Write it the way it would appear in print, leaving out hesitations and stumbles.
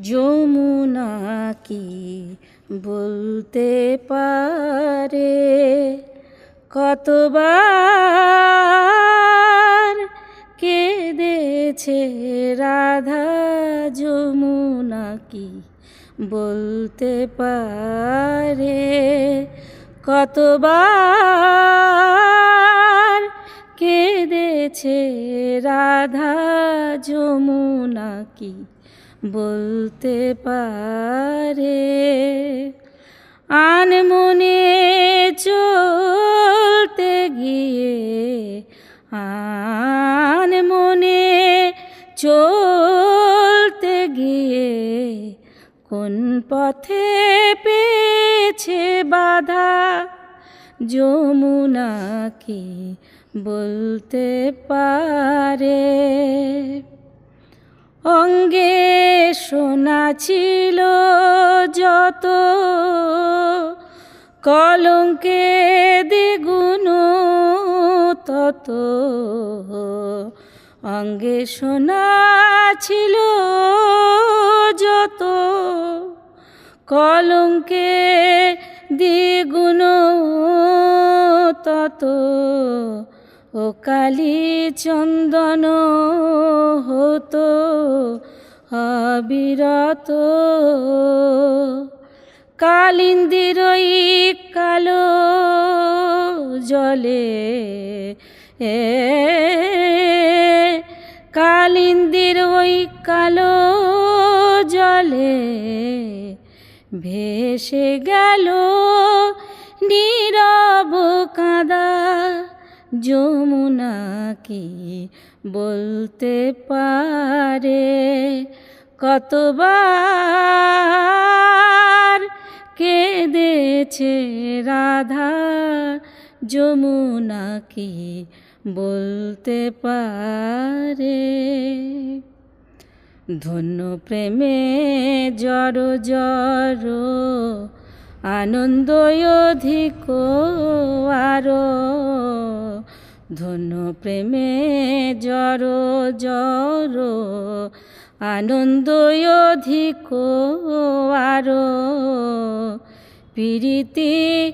যমুনা কি বলতে পারে কতবার কেঁদেছে রাধা? যমুনা কি বলতে পারে কতবার কেঁদেছে রাধা? যমুনা কি বলতে পারে? আনমনে চলতে গিয়ে আনমনে চলতে গিয়ে কোন পথে পেয়েছে বাধা? যমুনা কি বলতে পারে? অঙ্গে সোনা ছিল যত, কলঙ্কে দ্বিগুণ তত। অঙ্গে সোনা ছিল যত, কলঙ্কে দ্বিগুণ তত। ও কালী চন্দন হতো অবিরত। কালিন্দীর ওই কালো জলে কালিন্দীর ওই কালো জলে ভেসে গেল নীরব কাঁদা। যমুনা কি বলতে পারে কতবার কেঁদেছে রাধা? যমুনা কি বলতে পারে? ধন্য প্রেমে জড় জড় আনন্দ অধিক আরো। ধন্য প্রেমে জড় জড় আনন্দ অধিক আরো। প্রীতি